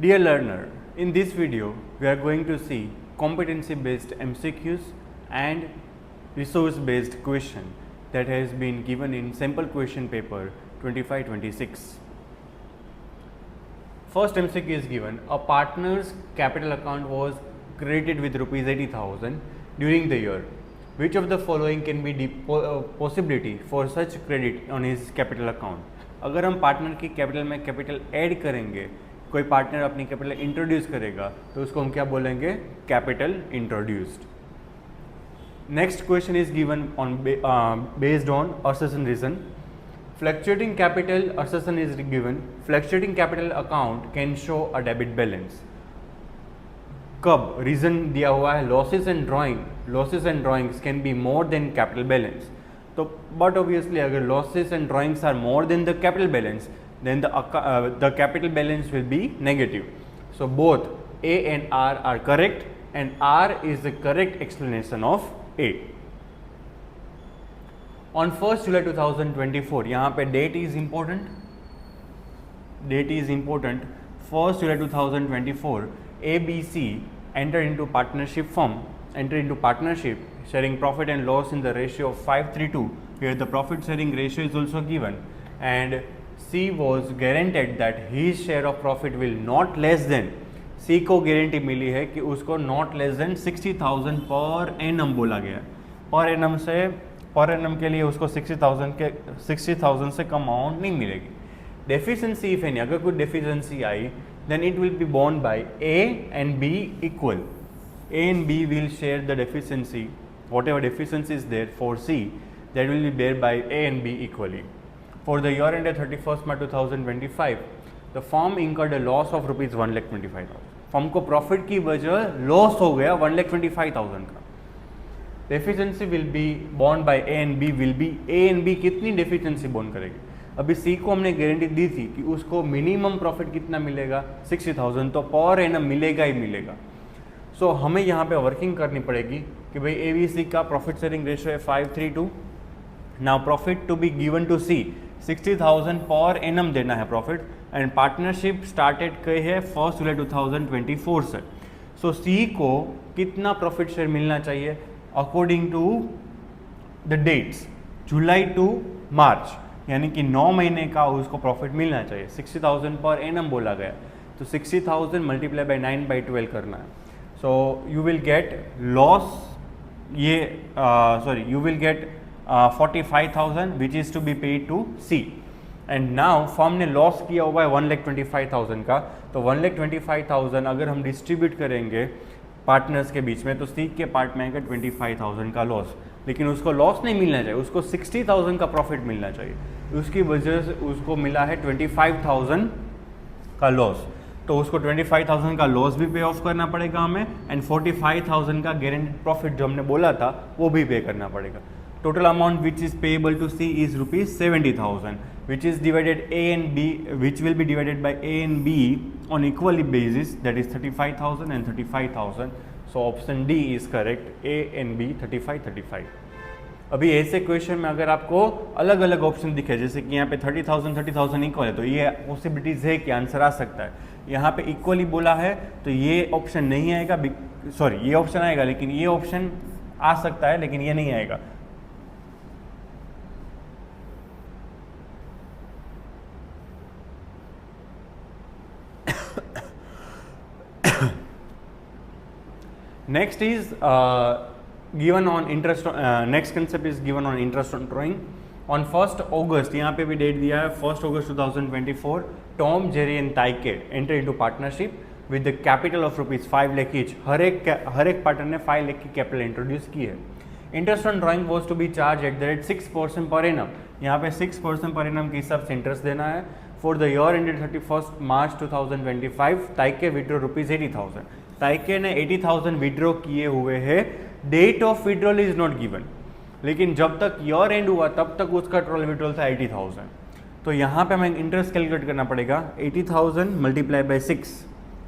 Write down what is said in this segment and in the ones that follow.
Dear learner, in this video we are going to see competency based MCQs and resource based question that has been given in sample question paper 25-26. First MCQ is given: a partner's capital account was credited with rupees 80,000 during the year. Which of the following can be the possibility for such credit on his capital account? अगर हम partner की capital में capital add करेंगे, कोई partner अपनी capital introduce करेगा तो उसको हम क्या बोलेंगे? Capital introduced. Next question is given on based on assertion reason. Fluctuating capital assertion is given. Fluctuating capital account can show a debit balance. कब? रीजन दिया हुआ है losses and drawings can be more than capital balance. तो but obviously अगर losses and drawings are more than the capital balance then the capital balance will be negative. So both A and R are correct, and R is the correct explanation of A. On 1st July 2024, यहाँ पे date is important. 1st July 2024, ABC entered into partnership sharing profit and loss in the ratio of 5:3:2. Here the profit sharing ratio is also given, and C was guaranteed that his share of profit will not less than, C को guarantee मिली है कि उसको not less than 60,000 per annum बोला गया. Per annum के लिए उसको 60,000 से कम अमाउंट नहीं मिलेगी. डेफिशिएंसी इफ एनी, अगर कोई deficiency I then it will be borne by A and B equal. A and B will share the deficiency, whatever deficiency is there for C, that will be bear by A and B equally. For the year ended 31st March 2025, the firm incurred a loss of rupees 1,25,000. Firm को profit की वजह loss हो गया 1,25,000 का. Deficiency will be borne by A and B will be, A and B कितनी deficiency borne करेगी? अभी सी को हमने गारंटी दी थी कि उसको मिनिमम प्रॉफिट कितना मिलेगा? 60,000. तो पर एनम मिलेगा ही मिलेगा. सो हमें यहाँ पे वर्किंग करनी पड़ेगी कि भाई ए बी सी का प्रॉफिट शेयरिंग रेशियो है 5:3:2. Now profit to be given to C 60,000 per annum देना है प्रॉफिट, एंड पार्टनरशिप स्टार्टेड कई है 1st जुलाई 2024 से. सो सी को कितना प्रॉफिट शेयर मिलना चाहिए according to the dates? July to March, यानी कि 9 महीने का उसको प्रॉफिट मिलना चाहिए. 60,000 पर एनम बोला गया, तो 60,000 मल्टीप्लाई बाई 9/12 करना है. So you will get loss, you will get 45,000 which is to be paid to C. And now firm ने लॉस किया हुआ है 1,25,000 का, तो 1,25,000 अगर हम डिस्ट्रीब्यूट करेंगे पार्टनर्स के बीच में तो C के पार्ट में आएगा 25,000 का लॉस. लेकिन उसको लॉस नहीं मिलना चाहिए, उसको 60,000 का प्रॉफिट मिलना चाहिए. उसकी वजह से उसको मिला है 25,000 का लॉस, तो उसको 25,000 का लॉस भी पे ऑफ करना पड़ेगा हमें, एंड 45,000 का गारंटेड प्रॉफिट जो हमने बोला था वो भी पे करना पड़ेगा. Total amount which is payable to C is rupees 70,000, which is divided A and B, which will be divided by A and B on equally basis, that is 35,000 and 35,000. So option D is correct. A and B 35. अभी ऐसे question में अगर आपको अलग अलग option दिखे, जैसे कि यहाँ पे 30,000 इक्वल है, तो ये पॉसिबिलिटीज है कि आंसर आ सकता है. यहाँ पे इक्वली बोला है तो ये ऑप्शन नहीं आएगा, सॉरी ये ऑप्शन आएगा, लेकिन ये ऑप्शन आ सकता है लेकिन ये नहीं आएगा. Next is given on interest. Next concept is given on interest on drawing. On 1st August, यहाँ पे भी डेट दिया है 1st August 2024, Tom, Jerry and ताइके enter into partnership with the capital of rupees 5 lakh each. हर एक partner ने 5 लाख की कैपिटल इंट्रोड्यूस की है. Interest on drawing was to be charged at the rate 6% per annum. यहाँ पे 6% पर एनम के हिसाब से इंटरेस्ट देना है. For the year ended 31st March 2025, ताइके विड्रॉ रुपीज 80,000. ताइके ने 80,000 विड्रॉ किए हुए हैं. Date of withdrawal is not given, लेकिन जब तक ईयर एंड हुआ तब तक उसका टोटल विड्रॉल था 80,000. तो यहाँ पे हमें इंटरेस्ट कैलकुलेट करना पड़ेगा. 80,000 मल्टीप्लाई बाई 6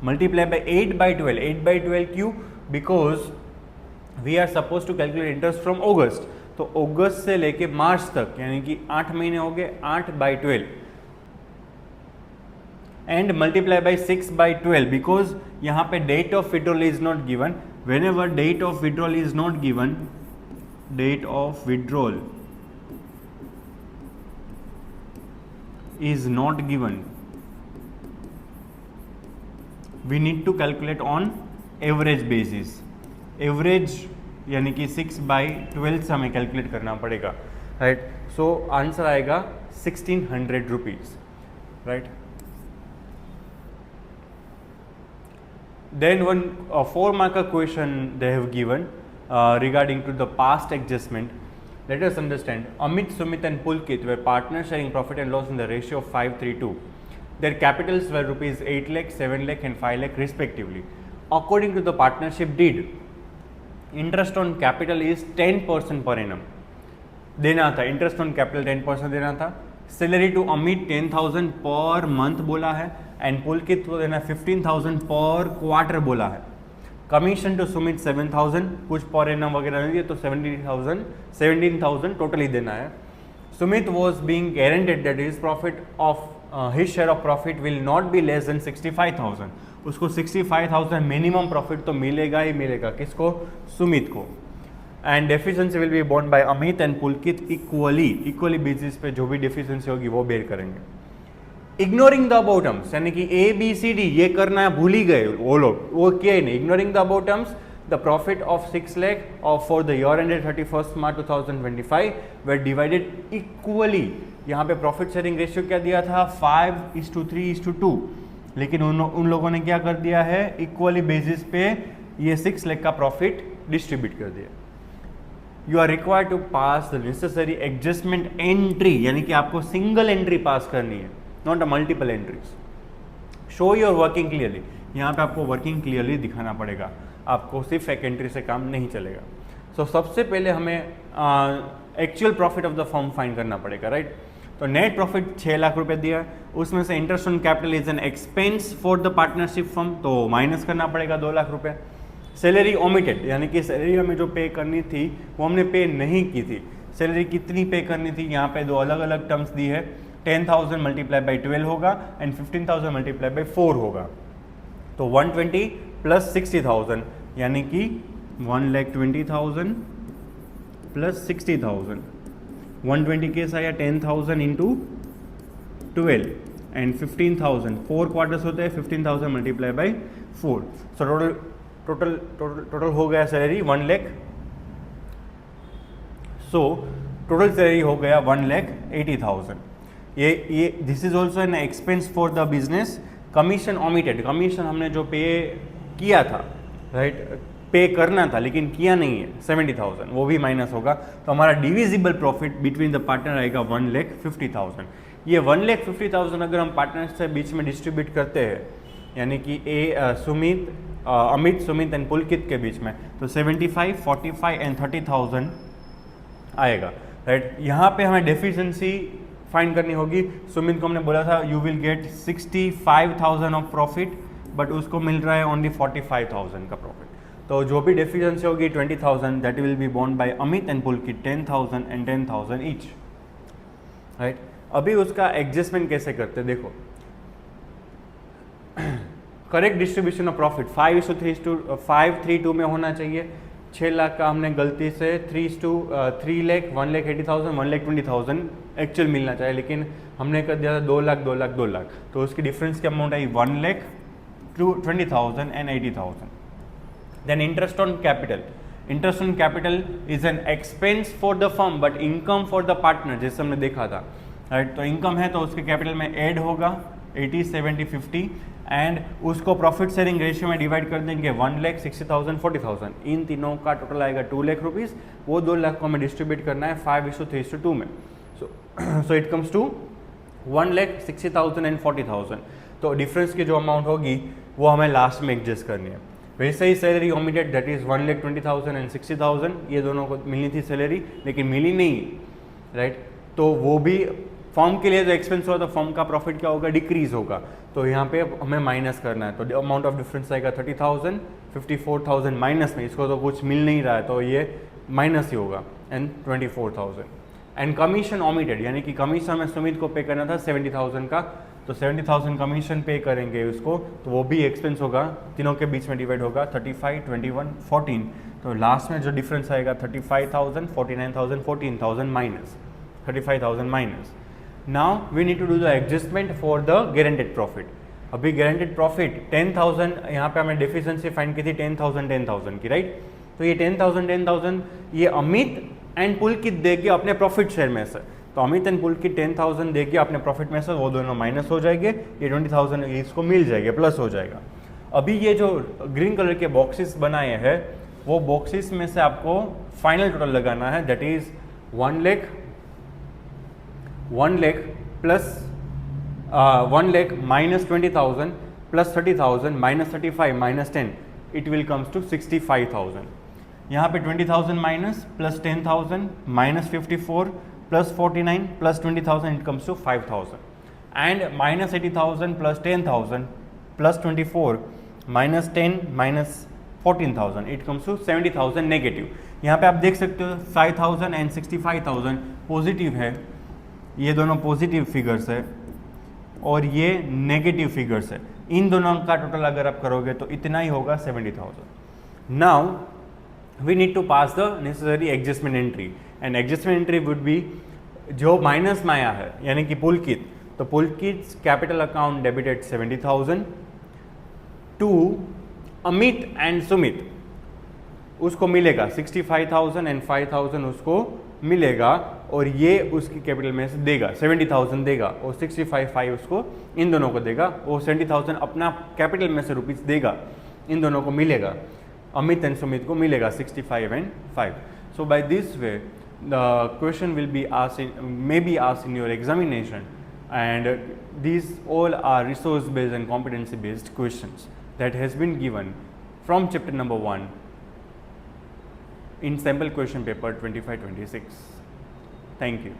मल्टीप्लाई बाई 8/12. 8/12 क्यों? Because we are suppose to calculate interest from August. तो अगस्त से लेके मार्च तक यानी कि 8 महीने हो गए. 8/12 and multiply by 6/12 because यहाँ पे date of withdrawal is not given. Whenever date of withdrawal is not given, date of withdrawal is not given, we need to calculate on average basis. Average यानी कि 6/12 से हमें calculate करना पड़ेगा, right. So answer आएगा 1600 rupees, right. Then one 4-marker question they have given regarding to the past adjustment. Let us understand. Amit, Sumit and Pulkit were partners sharing profit and loss in the ratio of 5:3:2. Their capitals were rupees 8 lakh, 7 lakh and 5 lakh respectively. According to the partnership deed, interest on capital is 10% per annum. देना था, interest on capital 10% देना था. Salary to Amit 10,000 per month बोला है and पुलकित को देना 15,000 पर quarter बोला है. कमीशन टू सुमित 7,000, कुछ पर एनम वगैरह नहीं दिए तो 17,000 टोटली देना है. Sumit was being guaranteed that his profit of his share of profit will not be less than 65,000. उसको 65,000 मिनिमम प्रॉफिट तो मिलेगा ही मिलेगा. किसको? सुमित को. And deficiency will be borne by Amit and Pulkit equally basis पे जो भी डेफिशिएंसी होगी वो बेयर करेंगे. इग्नोरिंग द अबाउट टर्म्स यानी कि ABCD ये करना है भूल ही गए वो लोग, वो किया ही नहीं. Ignoring the about terms the profit of 6 lakh और for the year ended 31 March 2025 were divided equally. यहाँ पे प्रॉफिट शेयरिंग रेशियो क्या दिया था? 5:3:2. लेकिन उन लोगों ने क्या कर दिया है? इक्वली बेसिस पे ये 6 लाख का प्रॉफिट डिस्ट्रीब्यूट कर दिया. You are required to pass the necessary adjustment entry यानी कि आपको सिंगल एंट्री पास करनी है, not a multiple entries. Show your working clearly. यहाँ पे आपको वर्किंग क्लियरली दिखाना पड़ेगा, आपको सिर्फ एक एंट्री से काम नहीं चलेगा. सो सबसे पहले हमें actual profit of the firm find करना पड़ेगा, राइट. तो नेट प्रॉफिट 6 लाख रुपए दिया है, उसमें से interest on capital is an expense for the partnership firm तो माइनस करना पड़ेगा 2 लाख रुपए. सैलरी ओमिटेड यानी कि सैलरी हमें जो पे करनी थी वो हमने पे नहीं की थी. सैलरी कितनी पे करनी थी? यहाँ पे दो अलग अलग टर्म्स दी है. 10,000 मल्टीप्लाई बाई 12 होगा एंड 15,000 मल्टीप्लाई बाई 4 होगा. तो 120 प्लस 60,000 यानी कि 1,20,000 प्लस 60,000. 120 केस आया 10,000 इंटू 12 एंड 15,000. 4 क्वार्टर्स होते हैं, 15,000 मल्टीप्लाई बाई 4. सो टोटल हो गया salary 1 lakh. So total salary हो गया 1,80,000. ये this is also an expense for the business. Commission omitted, commission हमने जो पे किया था, राइट, पे करना था लेकिन किया नहीं है 70,000, वो भी माइनस होगा. तो हमारा divisible profit between the partner आएगा 1,50,000. ये 1,50,000 अगर हम पार्टनर से बीच में डिस्ट्रीब्यूट करते हैं यानी कि अमित, सुमित एंड पुलकित के बीच में, तो 75, 45 एंड 30,000 आएगा, राइट. यहाँ पे हमें डेफिशिएंसी फाइंड करनी होगी. सुमित को हमने बोला था you will get 65,000 of profit, but उसको मिल रहा है ओनली 45,000 का प्रॉफिट. तो जो भी डेफिशिएंसी होगी 20,000 that will be borne by Amit and Pulkit 10,000 and 10,000 each, right. अभी उसका एडजस्टमेंट कैसे करते हैं देखो. करेक्ट डिस्ट्रीब्यूशन ऑफ प्रॉफिट 5:3:2 में होना चाहिए. 6 लाख का हमने गलती से 3 लाख 1,80,000 1,20,000 एक्चुअल मिलना चाहिए, लेकिन हमने कर दिया था 2 लाख 2 लाख 2 लाख. तो उसकी डिफरेंस की अमाउंट आई 1,20,000 and 80,000. Then interest on capital. Interest on capital is an expense for the firm but income for the partner, जैसे हमने देखा था, राइट. तो इनकम है तो उसके कैपिटल में ऐड होगा 80, 70, 50 एंड उसको प्रॉफिट शेयरिंग रेशियो में डिवाइड कर देंगे 1,60,000, 40,000. इन तीनों का टोटल आएगा 2 लाख रुपीज़. वो 2 लाख को हमें डिस्ट्रीब्यूट करना है 5:3:2 में. So it comes to 1,60,000 and 40,000. तो डिफरेंस की जो अमाउंट होगी वो हमें लास्ट में एडजस्ट करनी है. वैसे ही salary omitted that is 1,20,000 and 60,000. ये दोनों को मिलनी थी सैलरी लेकिन मिली नहीं, राइट. तो वो भी फॉर्म के लिए जो एक्सपेंस हुआ तो फॉर्म का प्रॉफिट क्या होगा? डिक्रीज होगा. तो यहाँ पे हमें माइनस करना है. तो अमाउंट ऑफ डिफरेंस आएगा 30,000, 54,000 माइनस में. इसको तो कुछ मिल नहीं रहा है तो ये माइनस ही होगा एंड 24,000. एंड कमीशन ओमिटेड यानी कि कमीशन हमें सुमित को पे करना था 70,000 का, तो 70,000 कमीशन पे करेंगे उसको, तो वो भी एक्सपेंस होगा, तीनों के बीच में डिवाइड होगा 35, 21, 14, तो लास्ट में जो डिफरेंस आएगा 35,000, 49,000, 14,000 minus 35,000 minus. Now we need to do the adjustment for the guaranteed profit. अभी गारंटेड प्रॉफिट 10,000, यहाँ पे हमें डेफिशिएंसी फाइंड की थी 10,000 की, राइट. तो ये 10,000 ये अमित एंड पुलकित देगी अपने प्रॉफिट शेयर में से. तो अमित एंड पुलकित 10,000 देगी अपने प्रॉफिट में से, वो दोनों माइनस हो जाएंगे, ये 20,000 इसको मिल जाएगा, प्लस हो जाएगा. अभी ये जो ग्रीन कलर के बॉक्सेस बनाए हैं, वो बॉक्सेस में से आपको फाइनल टोटल लगाना है, that is 1 lakh plus 1 lakh minus 20,000 plus 30,000 minus 35 minus 10, it will comes to 65,000. यहाँ पे 20,000 minus plus 10,000 minus 54 plus 49 plus 20,000, it comes to 5,000. And minus 80,000 plus 10,000 plus 24 minus 10 minus 14,000, it comes to 70,000 negative. यहाँ पे आप देख सकते हो 5,000 एंड 65,000 पॉजिटिव है, ये दोनों पॉजिटिव फिगर्स है और ये नेगेटिव फिगर्स है. इन दोनों का टोटल अगर आप करोगे तो इतना ही होगा 70,000. Now we need to pass the necessary adjustment entry, and adjustment entry would be जो माइनस में आया है, यानी कि पुलकित, तो Pulkit capital account debited 70,000 to Amit and Sumit, उसको मिलेगा 65,000 एंड 5,000 उसको मिलेगा, और ये उसकी कैपिटल में से देगा 70,000 देगा, और 65 उसको इन दोनों को देगा, और 70,000 अपना कैपिटल में से रुपीस देगा, इन दोनों को मिलेगा, अमित एंड सुमित को मिलेगा 65 and 5. So by this way the question will be asked, may be asked in your examination, and these all are resource based and competency based questions that has been given from chapter number 1 in sample question paper 25-26. Thank you.